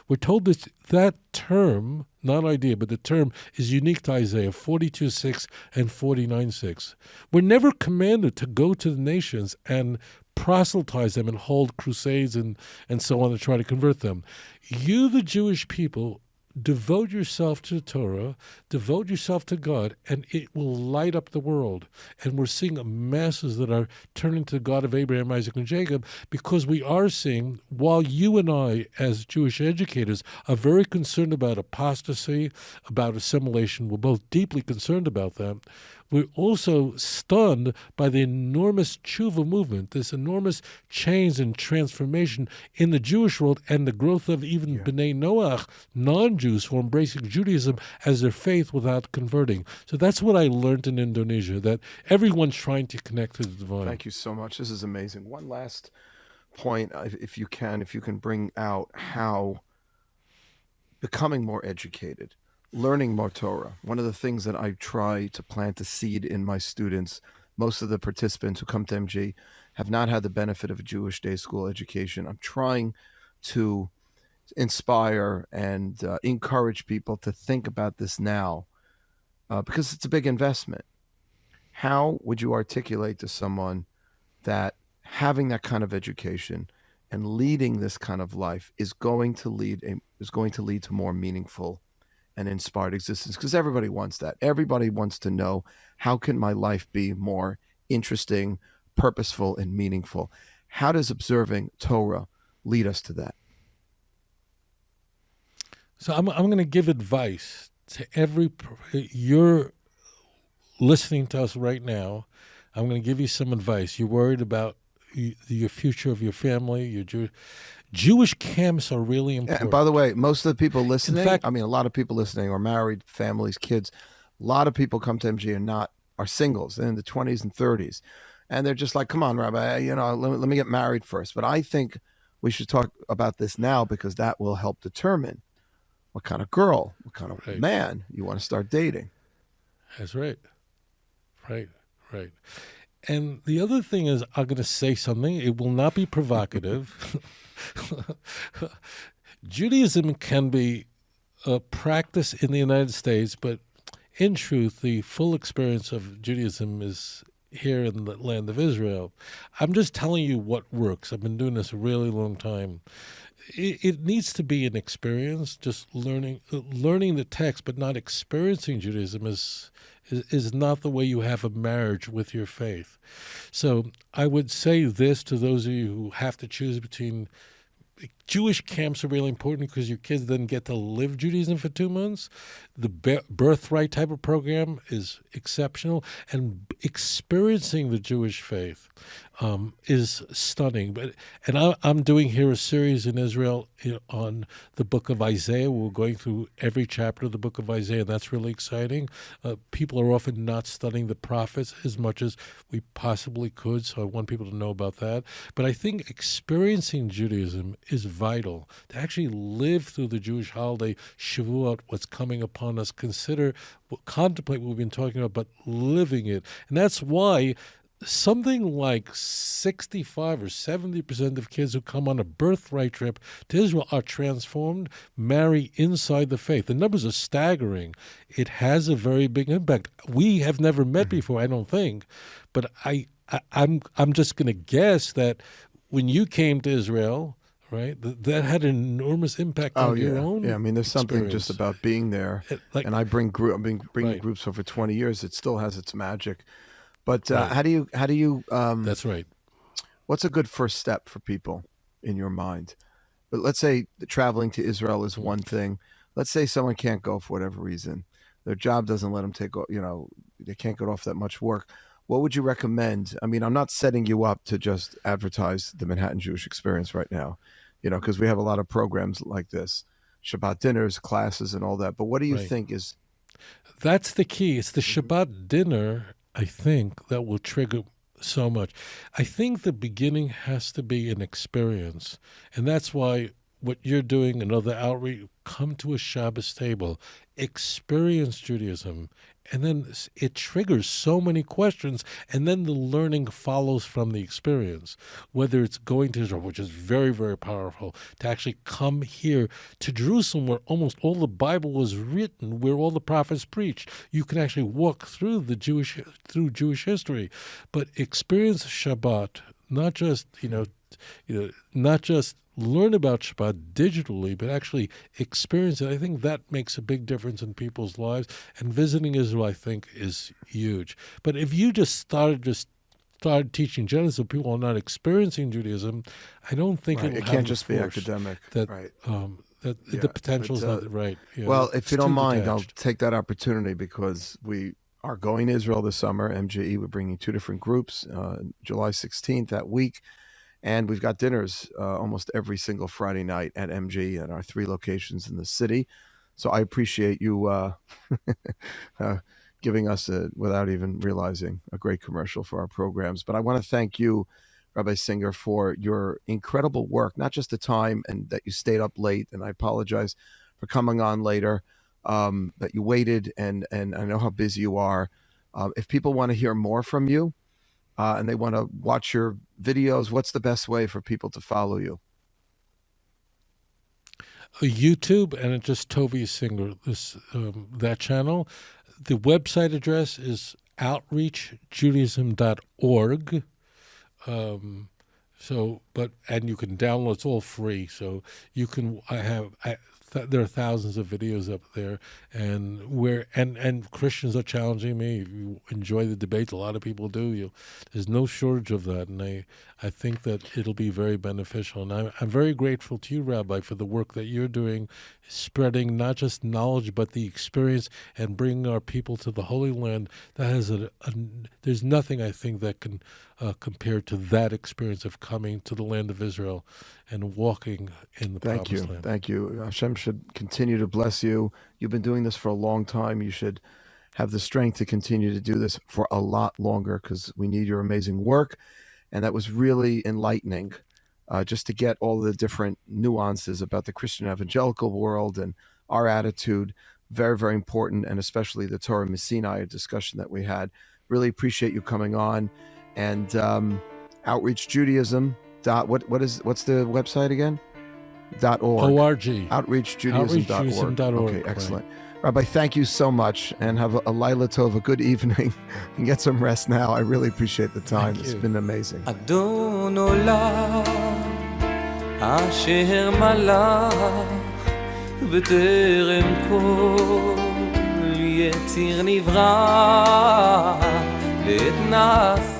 A: We're told that term, not idea, but the term is unique to Isaiah 42:6 and 49:6. We're never commanded to go to the nations and proselytize them and hold crusades and so on to try to convert them. You, the Jewish people, devote yourself to the Torah, devote yourself to God, and it will light up the world. And we're seeing masses that are turning to the God of Abraham, Isaac, and Jacob, because we are seeing, while you and I, as Jewish educators, are very concerned about apostasy, about assimilation, we're both deeply concerned about that, we're also stunned by the enormous tshuva movement, this enormous change and transformation in the Jewish world, and the growth of even B'nai Noach, non-Jews, who are embracing Judaism as their faith without converting. So that's what I learned in Indonesia, that everyone's trying to connect to the divine.
B: Thank you so much. This is amazing. One last point, if you can bring out how becoming more educated, learning more Torah. One of the things that I try to plant a seed in my students, most of the participants who come to MG have not had the benefit of a Jewish day school education. I'm trying to inspire and encourage people to think about this now because it's a big investment. How would you articulate to someone that having that kind of education and leading this kind of life is going to lead to more meaningful and inspired existence? Because everybody wants that. Everybody wants to know, how can my life be more interesting, purposeful, and meaningful? How does observing Torah lead us to that?
A: So I'm going to give advice to you're listening to us right now. I'm going to give you some advice. You're worried about your future of your family, your Jewish camps are really important.
B: And by the way, most of the people listening, a lot of people listening are married, families, kids. A lot of people come to MG and are singles. They're in the 20s and 30s. And they're just like, come on, Rabbi, let me get married first. But I think we should talk about this now, because that will help determine what kind of girl, what kind of man you want to start dating.
A: That's right. Right. And the other thing is, I'm going to say something. It will not be provocative. Judaism can be a practice in the United States, but in truth, the full experience of Judaism is here in the land of Israel. I'm just telling you what works. I've been doing this a really long time. It needs to be an experience. Just learning the text, but not experiencing Judaism is not the way you have a marriage with your faith. So I would say this to those of you who have to choose between. Jewish camps are really important because your kids then get to live Judaism for 2 months. The birthright type of program is exceptional, and experiencing the Jewish faith is stunning. And I'm doing here a series in Israel on the book of Isaiah. We're going through every chapter of the book of Isaiah, and that's really exciting. People are often not studying the prophets as much as we possibly could, so I want people to know about that. But I think experiencing Judaism is vital, to actually live through the Jewish holiday, Shavuot, what's coming upon us, contemplate what we've been talking about, but living it. And that's why something like 65 or 70% of kids who come on a birthright trip to Israel are transformed, marry inside the faith. The numbers are staggering. It has a very big impact. We have never met before, I don't think, but I'm just going to guess that when you came to Israel, right, that had an enormous impact on your own.
B: Yeah, I mean, there's something just about being there. And I've been bringing groups over 20 years. It still has its magic. But how do you?
A: That's right.
B: What's a good first step for people in your mind? But let's say traveling to Israel is one thing. Let's say someone can't go for whatever reason. Their job doesn't let them they can't get off that much work. what would you recommend? I mean, I'm not setting you up to just advertise the Manhattan Jewish Experience right now, because we have a lot of programs like this, Shabbat dinners, classes, and all that. But what do you
A: Right.
B: think is...
A: That's the key. It's the Shabbat dinner, I think, that will trigger so much. I think the beginning has to be an experience. And that's why what you're doing, another outreach, come to a Shabbos table, experience Judaism, and then it triggers so many questions, and then the learning follows from the experience. Whether it's going to Israel, which is very, very powerful, to actually come here to Jerusalem, where almost all the Bible was written, where all the prophets preached. You can actually walk through Jewish history, but experience Shabbat, not just not just learn about Shabbat digitally, but actually experience it. I think that makes a big difference in people's lives. And visiting Israel, I think, is huge. But if you just started teaching Genesis, people are not experiencing Judaism, I don't think
B: Right.
A: it will
B: It
A: have
B: can't
A: the
B: just be
A: force
B: academic.
A: that,
B: Right.
A: The potential is not right.
B: Well, if
A: it's
B: you don't
A: too
B: mind,
A: detached.
B: I'll take that opportunity because we are going to Israel this summer. MJE, we're bringing 2 different groups, July 16th that week. And we've got dinners almost every single Friday night at MG at our 3 locations in the city. So I appreciate you giving us, without even realizing, a great commercial for our programs. But I want to thank you, Rabbi Singer, for your incredible work, not just the time and that you stayed up late. And I apologize for coming on later, that you waited. And I know how busy you are. If people want to hear more from you, and they want to watch your videos, what's the best way for people to follow you?
A: YouTube, and it's just Tovia Singer, that channel. The website address is outreachjudaism.org. And you can download, it's all free. So you can, there are thousands of videos up there, and Christians are challenging me. If you enjoy the debates, a lot of people do. There's no shortage of that, and I think that it'll be very beneficial. And I'm very grateful to you, Rabbi, for the work that you're doing, spreading not just knowledge but the experience and bringing our people to the Holy Land. That has there's nothing I think that can compare to that experience of coming to the land of Israel and walking in the promised land.
B: Thank you. Hashem should continue to bless you. You've been doing this for a long time. You should have the strength to continue to do this for a lot longer because we need your amazing work. And that was really enlightening, just to get all the different nuances about the Christian evangelical world and our attitude. Very, very important, and especially the Torah and Sinai discussion that we had. Really appreciate you coming on. And Outreach Judaism. What's the website again? .org.
A: ORG.
B: Outreachjudaism.org. Okay, excellent.
A: Right.
B: Rabbi, thank you so much, and have a Laila Tov, a good evening, and get some rest now. I really appreciate the time. It's been amazing.
C: אדון עולם אשר מלך בטרם כל יציר נברא ואת נעשה